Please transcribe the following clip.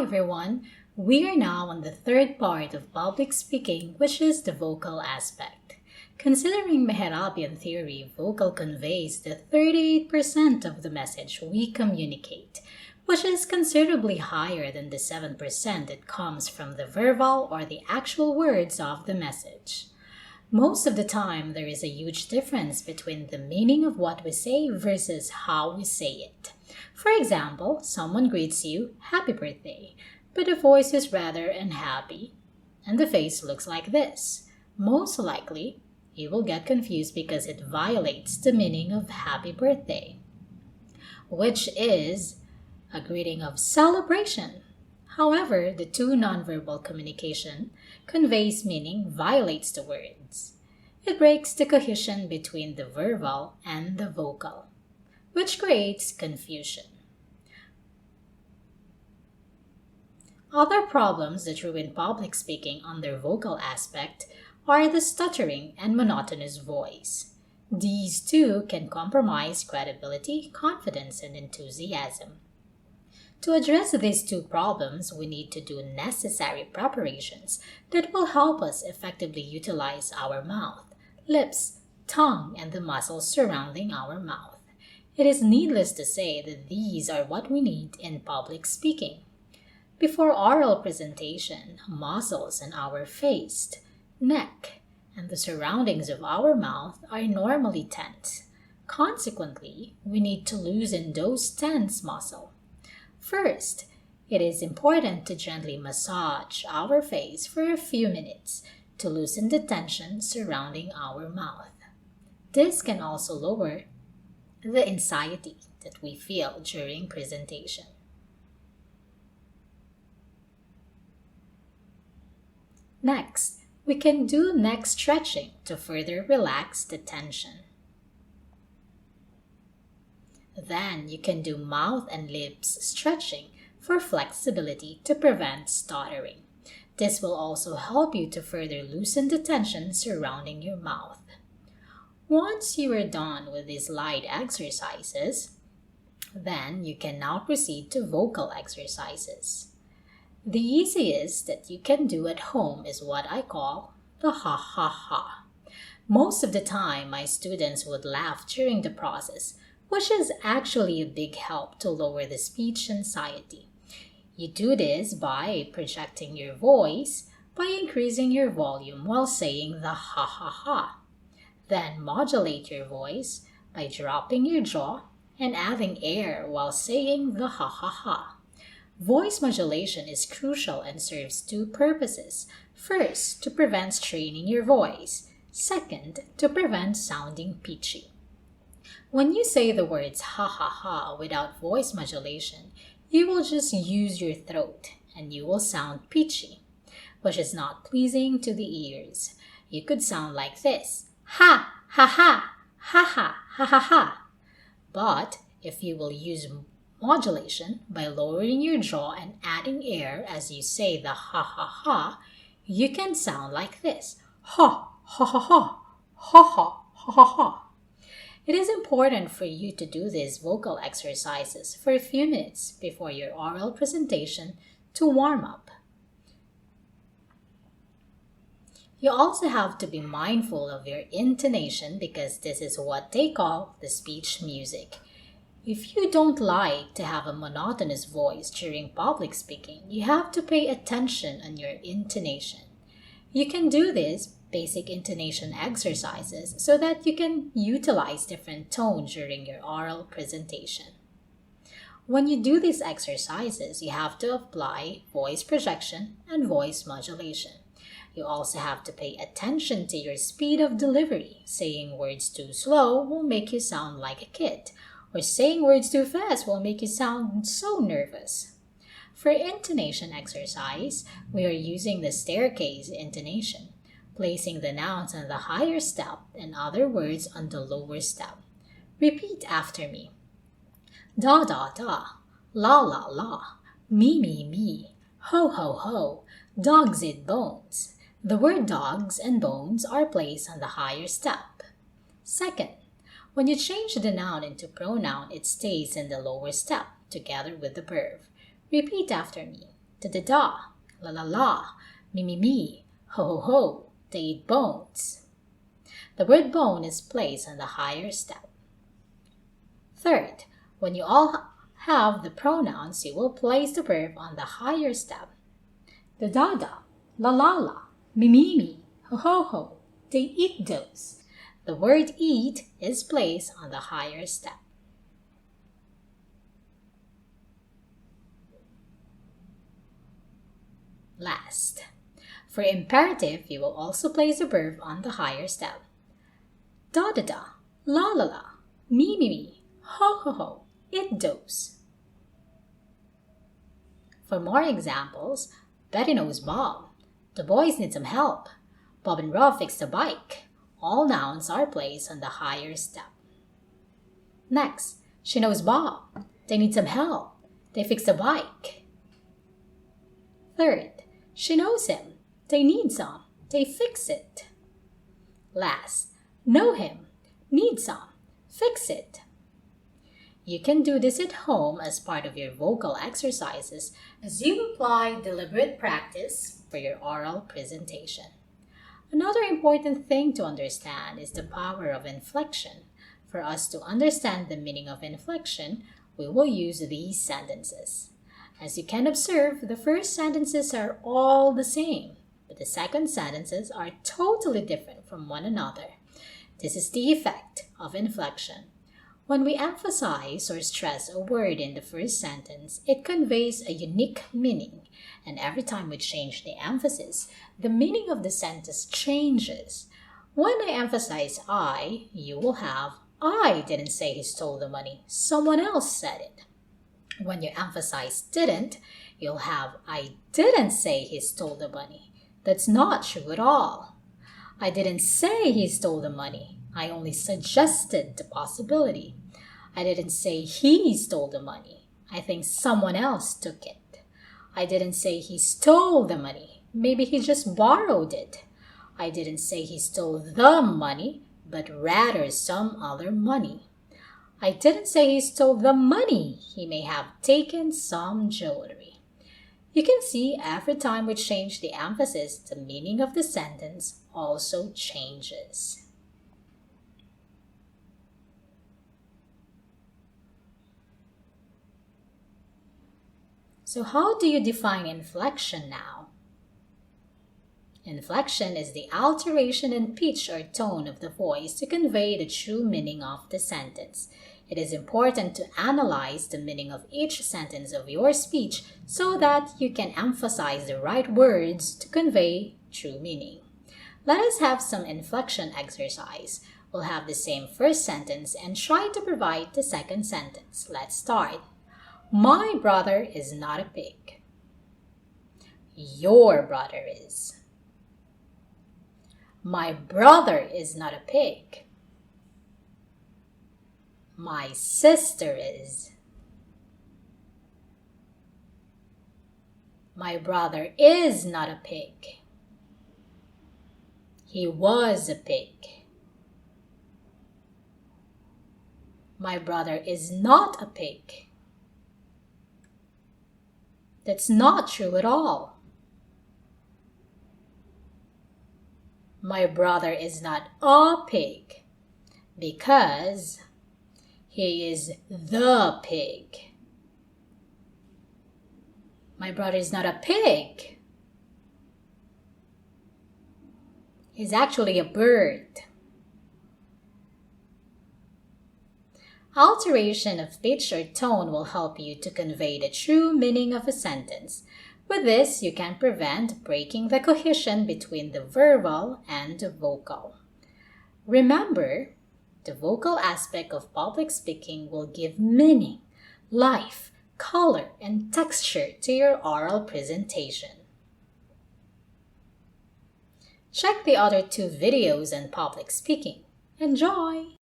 Hi everyone! We are now on the third part of public speaking, which is the vocal aspect. Considering Mehrabian theory, vocal conveys the 38% of the message we communicate, which is considerably higher than the 7% that comes from the verbal or the actual words of the message. Most of the time, there is a huge difference between the meaning of what we say versus how we say it. For example, someone greets you, "Happy birthday," but the voice is rather unhappy, and the face looks like this. Most likely, you will get confused because it violates the meaning of happy birthday, which is a greeting of celebration. However, the two nonverbal communication conveys meaning violates the words. It breaks the cohesion between the verbal and the vocal, which creates confusion. Other problems that ruin public speaking on their vocal aspect are the stuttering and monotonous voice. These two can compromise credibility, confidence, and enthusiasm. To address these two problems, we need to do necessary preparations that will help us effectively utilize our mouth, lips, tongue, and the muscles surrounding our mouth. It is needless to say that these are what we need in public speaking. Before oral presentation, muscles in our face, neck, and the surroundings of our mouth are normally tense. Consequently, we need to loosen those tense muscles. First, it is important to gently massage our face for a few minutes to loosen the tension surrounding our mouth. This can also lower the anxiety that we feel during presentation. Next, we can do neck stretching to further relax the tension. Then you can do mouth and lips stretching for flexibility to prevent stuttering. This will also help you to further loosen the tension surrounding your mouth. Once you are done with these light exercises, then you can now proceed to vocal exercises. The easiest that you can do at home is what I call the ha ha ha. Most of the time, my students would laugh during the process, which is actually a big help to lower the speech anxiety. You do this by projecting your voice by increasing your volume while saying the ha ha ha. Then modulate your voice by dropping your jaw and adding air while saying the ha ha ha. Voice modulation is crucial and serves two purposes. First, to prevent straining your voice. Second, to prevent sounding pitchy. When you say the words ha ha ha without voice modulation, you will just use your throat and you will sound pitchy, which is not pleasing to the ears. You could sound like this: ha ha ha, ha ha ha ha ha. But if you will use modulation by lowering your jaw and adding air as you say the ha ha ha, you can sound like this: ha ha ha ha, ha ha ha ha ha. It is important for you to do these vocal exercises for a few minutes before your oral presentation to warm up. You also have to be mindful of your intonation because this is what they call the speech music. If you don't like to have a monotonous voice during public speaking, you have to pay attention on your intonation. You can do this basic intonation exercises so that you can utilize different tones during your oral presentation. When you do these exercises, you have to apply voice projection and voice modulation. You also have to pay attention to your speed of delivery. Saying words too slow will make you sound like a kid, or saying words too fast will make you sound so nervous. For intonation exercise, we are using the staircase intonation, placing the nouns on the higher step and other words on the lower step. Repeat after me. Da da da, la la la, me, ho ho ho, dogs eat bones. The word dogs and bones are placed on the higher step. Second, when you change the noun into pronoun, it stays in the lower step together with the verb. Repeat after me. da-da-da, la-la-la, me-me-me, ho-ho-ho, they eat bones. The word bone is placed on the higher step. Third, when you all have the pronouns, you will place the verb on the higher step. Da-da-da, la-la-la, me-me-me, ho-ho-ho, they eat those. The word eat is placed on the higher step. Last, for imperative, you will also place the verb on the higher step. Da-da-da, la-la-la, me-me-me, ho-ho-ho, eat those. For more examples, Betty knows Bob. The boys need some help. Bob and Rob fixed the bike. All nouns are placed on the higher step. Next, she knows Bob. They need some help. They fixed the bike. Third, she knows him. They need some. They fix it. Last, know him. Need some. Fix it. You can do this at home as part of your vocal exercises as you apply deliberate practice for your oral presentation. Another important thing to understand is the power of inflection. For us to understand the meaning of inflection, we will use these sentences. As you can observe, the first sentences are all the same, but the second sentences are totally different from one another. This is the effect of inflection. When we emphasize or stress a word in the first sentence, it conveys a unique meaning, and every time we change the emphasis, the meaning of the sentence changes. When I emphasize I, you will have I didn't say he stole the money, someone else said it. When you emphasize didn't, you'll have I didn't say he stole the money. That's not true at all. I didn't say he stole the money. I only suggested the possibility. I didn't say he stole the money. I think someone else took it. I didn't say he stole the money. Maybe he just borrowed it. I didn't say he stole the money, but rather some other money. I didn't say he stole the money. He may have taken some jewelry. You can see every time we change the emphasis, the meaning of the sentence also changes. So how do you define inflection now? Inflection is the alteration in pitch or tone of the voice to convey the true meaning of the sentence. It is important to analyze the meaning of each sentence of your speech so that you can emphasize the right words to convey true meaning. Let us have some inflection exercise. We'll have the same first sentence and try to provide the second sentence. Let's start. My brother is not a pig. Your brother is. My brother is not a pig. My sister is. My brother is not a pig. He was a pig. My brother is not a pig. That's not true at all. My brother is not a pig because he is the pig. My brother is not a pig. He's actually a bird. Alteration of pitch or tone will help you to convey the true meaning of a sentence. With this, you can prevent breaking the cohesion between the verbal and the vocal. Remember, the vocal aspect of public speaking will give meaning, life, color, and texture to your oral presentation. Check the other 2 videos on public speaking. Enjoy!